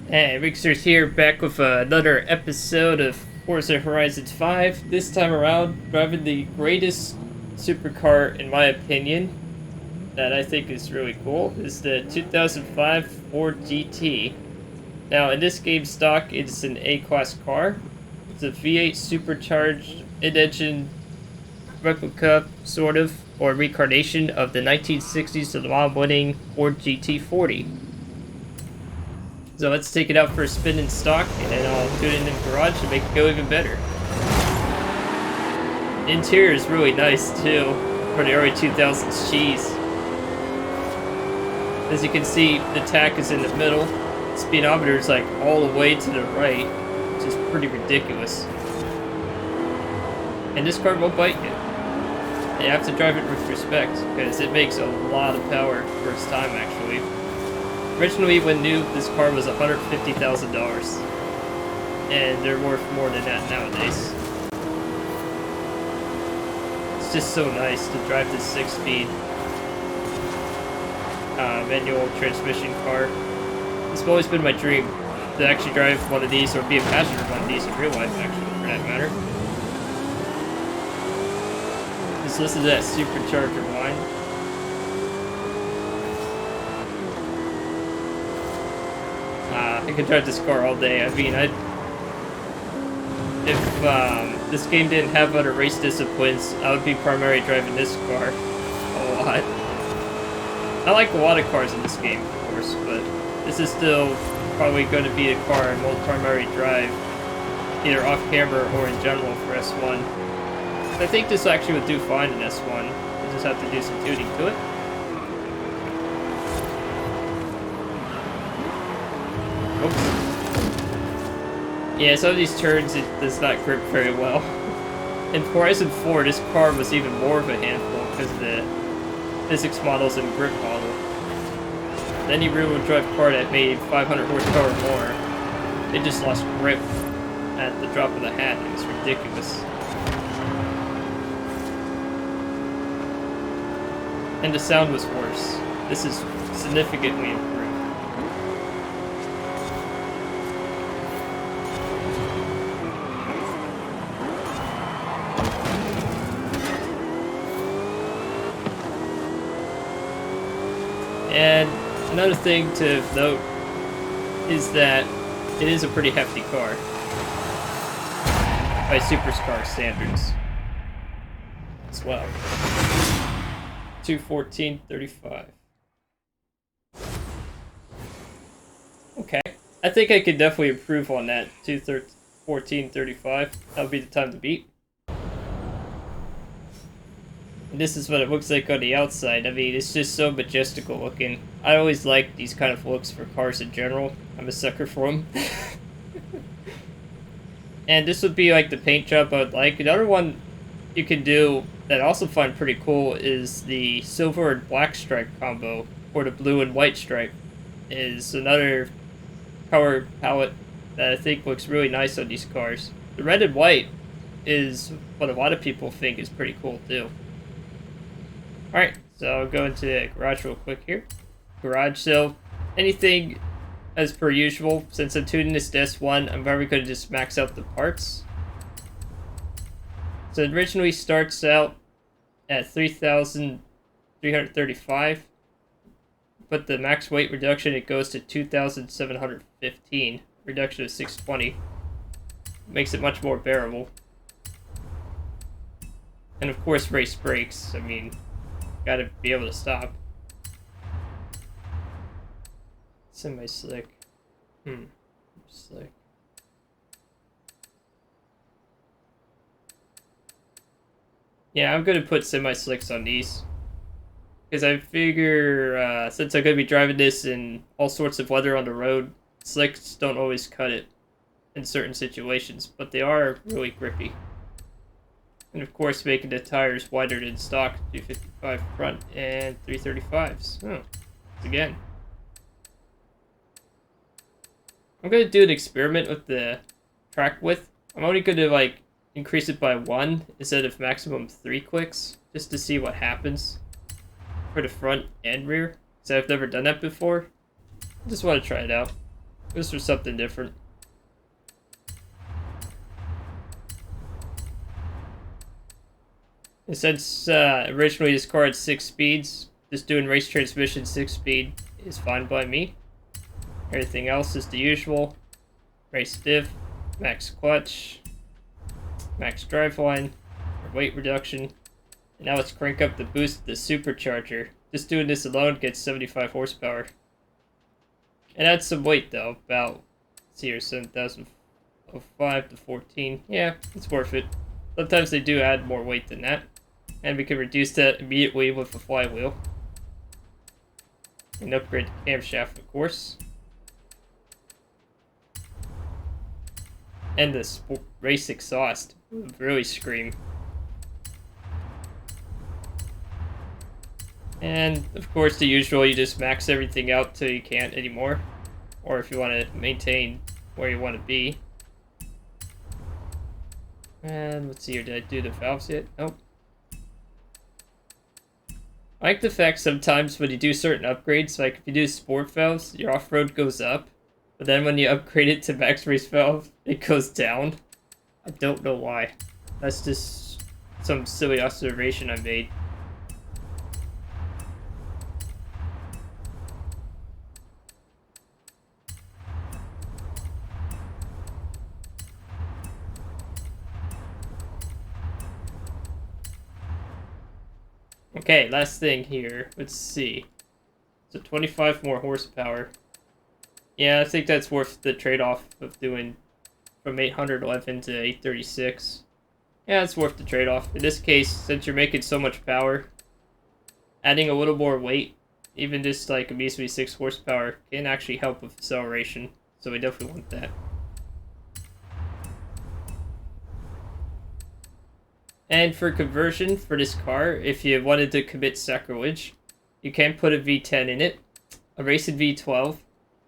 Hey, Rigsters here, back with another episode of Forza Horizon 5. This time around, driving the greatest supercar, in my opinion, that I think is really cool, is the 2005 Ford GT. Now, in this game stock, it's an A-class car. It's a V8 supercharged mid-engine replica, sort of, or reincarnation of the 1960s Le Mans-winning Ford GT40. So let's take it out for a spin in stock, and then I'll do it in the garage to make it go even better. The interior is really nice too, for the early 2000s cheese. As you can see, the tach is in the middle. The speedometer is like all the way to the right, which is pretty ridiculous. And this car won't bite you. You have to drive it with respect, because it makes a lot of power first time actually. Originally, when new, this car was $150,000, and they're worth more than that nowadays. It's just so nice to drive this 6-speed manual transmission car. It's always been my dream to actually drive one of these, or be a passenger of one of these in real life, actually, for that matter. Just listen to that supercharger whine. I could drive this car all day. I mean, if this game didn't have other race disciplines, I would be primarily driving this car a lot. I like a lot of cars in this game, of course, but this is still probably going to be the car I will primarily drive, either off camera or in general for S1. I think this actually would do fine in S1. I just have to do some tuning to it. Oops. Yeah, some of these turns it does not grip very well. In Horizon 4, this car was even more of a handful because of the physics models and grip model. Any rear-wheel drive car that made 500 horsepower or more, it just lost grip at the drop of the hat. It was ridiculous. And the sound was worse. This is significantly improved. And another thing to note is that it is a pretty hefty car by supercar standards as well. 214.35. Okay, I think I could definitely improve on that 214.35. That'll be the time to beat. And this is what it looks like on the outside. I mean, it's just so majestical looking. I always like these kind of looks for cars in general. I'm a sucker for them. And this would be like the paint job I would like. Another one you can do that I also find pretty cool is the silver and black stripe combo, or the blue and white stripe. Is another color palette that I think looks really nice on these cars. The red and white is what a lot of people think is pretty cool too. Alright, so I'll go into the garage real quick here. Garage, so anything as per usual. Since I'm tuning this to S1, I'm probably going to just max out the parts. So it originally starts out at 3,335, but the max weight reduction, it goes to 2,715, reduction of 620. Makes it much more bearable. And of course race brakes, I mean, gotta be able to stop. Semi-slick. Slick. Yeah, I'm gonna put semi-slicks on these. Because I figure, since I'm gonna be driving this in all sorts of weather on the road, slicks don't always cut it in certain situations, but they are really grippy. And of course, making the tires wider than stock, 255 front and 335s. Oh, again. I'm gonna do an experiment with the track width. I'm only gonna like increase it by 1 instead of maximum 3 clicks, just to see what happens for the front and rear. So I've never done that before. I just want to try it out. Goes for something different. And since originally this car had 6 speeds, just doing race transmission 6 speed is fine by me. Everything else is the usual. Race diff, max clutch, max driveline, weight reduction. And now let's crank up the boost of the supercharger. Just doing this alone gets 75 horsepower. And adds some weight though, about, let's see here, 7,005 to 14. Yeah, it's worth it. Sometimes they do add more weight than that. And we can reduce that immediately with a flywheel. And upgrade the camshaft, of course. And the race exhaust will really scream. And of course, the usual, you just max everything out till you can't anymore. Or if you want to maintain where you want to be. And let's see here, did I do the valves yet? Nope. I like the fact sometimes when you do certain upgrades, like if you do sport valves, your off-road goes up. But then when you upgrade it to max race valve, it goes down. I don't know why. That's just some silly observation I made. Okay, last thing here. Let's see. So 25 more horsepower. Yeah, I think that's worth the trade-off of doing from 811 to 836. Yeah, it's worth the trade-off. In this case, since you're making so much power, adding a little more weight, even just like a measly 6 horsepower, can actually help with acceleration. So we definitely want that. And for conversion for this car, if you wanted to commit sacrilege, you can put a V10 in it, a racing V12,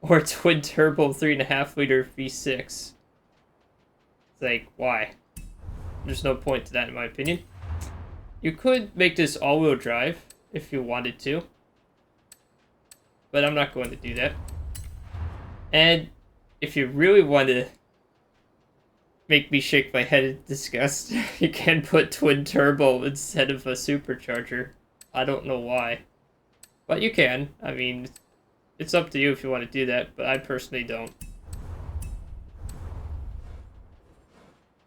or a twin turbo 3.5 liter V6. It's like, why? There's no point to that in my opinion. You could make this all-wheel drive if you wanted to, but I'm not going to do that. And if you really want to make me shake my head in disgust, you can put twin turbo instead of a supercharger. I don't know why, but you can. I mean, it's up to you if you want to do that, but I personally don't.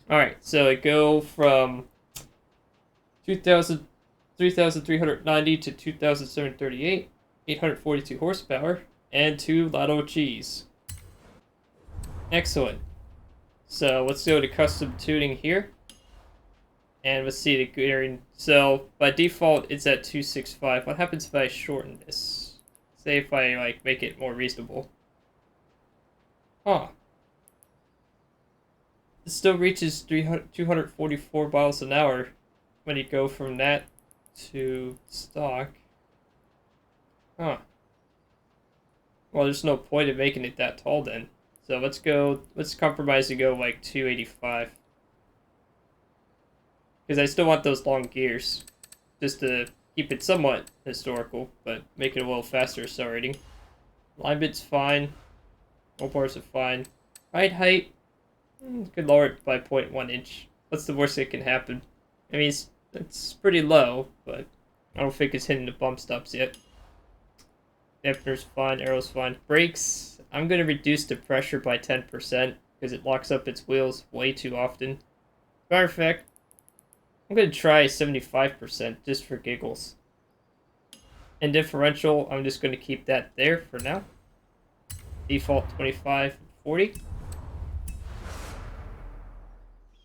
Alright, so I go from 3,390 to 2,738, 842 horsepower, and 2 Lotto cheese. Excellent. So let's go to custom tuning here. And let's see the gearing. So by default, it's at 265. What happens if I shorten this? Say if I like make it more reasonable. Huh. It still reaches 244 miles an hour when you go from that to stock. Huh. Well, there's no point in making it that tall then. So let's compromise and go like 285. Because I still want those long gears. Just to keep it somewhat historical, but make it a little faster accelerating. Alignment's fine. Roll bars are fine. Ride height, could lower it by 0.1 inch. What's the worst that can happen? I mean, it's pretty low, but I don't think it's hitting the bump stops yet. Dampener's fine, aero's fine. Brakes, I'm going to reduce the pressure by 10% because it locks up its wheels way too often. Matter of fact, I'm going to try 75% just for giggles. And differential, I'm just going to keep that there for now. Default 25, 40.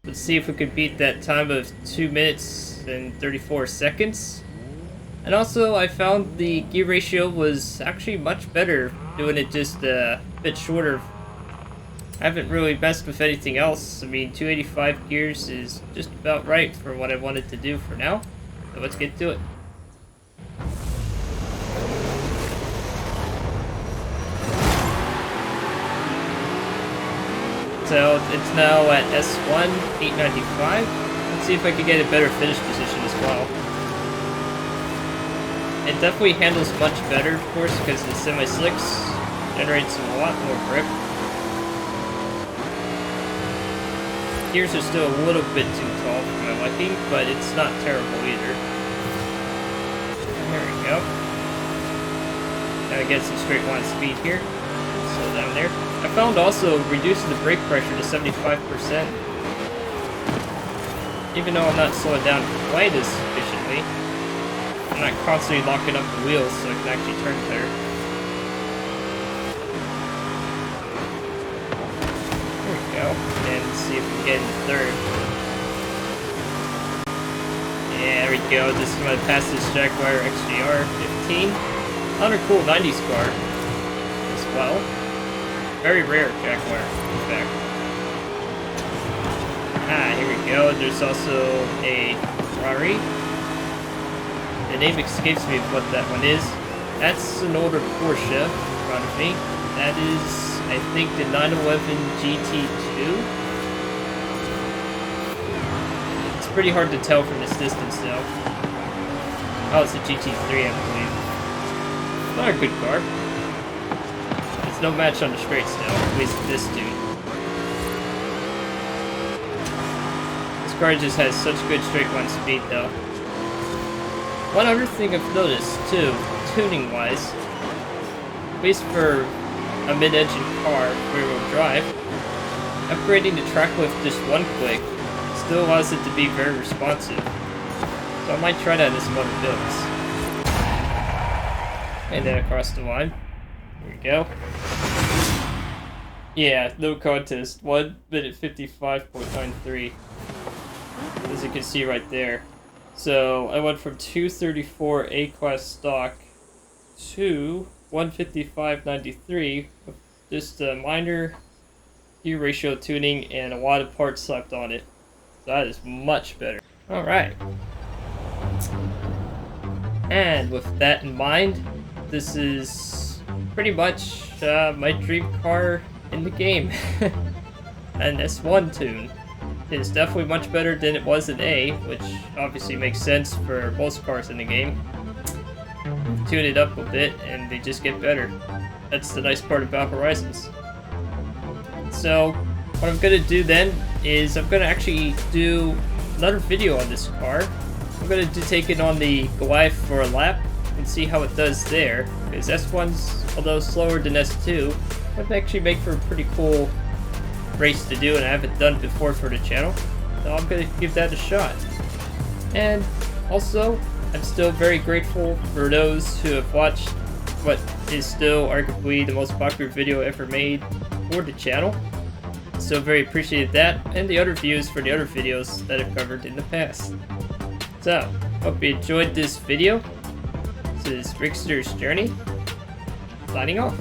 Let's see if we could beat that time of 2 minutes and 34 seconds. And also, I found the gear ratio was actually much better doing it just a bit shorter. I haven't really messed with anything else. I mean, 285 gears is just about right for what I wanted to do for now. So let's get to it. So it's now at S1, 895. Let's see if I can get a better finish position as well. It definitely handles much better, of course, because the semi-slicks generates a lot more grip. gears are still a little bit too tall for my liking, but it's not terrible either. There we go. Now I get some straight line speed here. Slow down there. I found also reducing the brake pressure to 75%. Even though I'm not slowing down quite as efficiently, I'm not constantly locking up the wheels so I can actually turn better. There we go. And let's see if we can get in third. Yeah, there we go. This is going to pass this Jaguar XJR 15. Another cool 90s car as well. Very rare Jaguar, in fact. Here we go. There's also a Ferrari. The name escapes me of what that one is. That's an older Porsche in front of me. That is, I think, the 911 GT2. It's pretty hard to tell from this distance, though. Oh, it's a GT3, I believe. Not a good car. It's no match on the straights, though. At least this dude. This car just has such good straight line speed, though. One other thing I've noticed, too, tuning-wise, at least for a mid-engine car, rear-wheel drive, upgrading the track lift just one click still allows it to be very responsive. So I might try that in some other builds. And then across the line. Here we go. Yeah, no contest. 1 minute 55.93. As you can see right there. So I went from 234 A-class stock to 155.93 with just a minor gear ratio tuning and a lot of parts slapped on it. So that is much better. Alright. And with that in mind, this is pretty much my dream car in the game. An S1 tune. It's definitely much better than it was in A, which obviously makes sense for most cars in the game. Tune it up a bit and they just get better. That's the nice part about Horizons. So what I'm gonna do then is I'm gonna actually do another video on this car. I'm gonna take it on the Goliath for a lap and see how it does there. Because S1's, although slower than S2, would actually make for a pretty cool race to do, and I haven't done before for the channel, so I'm gonna give that a shot. And also, I'm still very grateful for those who have watched what is still arguably the most popular video ever made for the channel. So very appreciated that, and the other views for the other videos that I've covered in the past. So, hope you enjoyed this video. This is Rigsters Journey, signing off.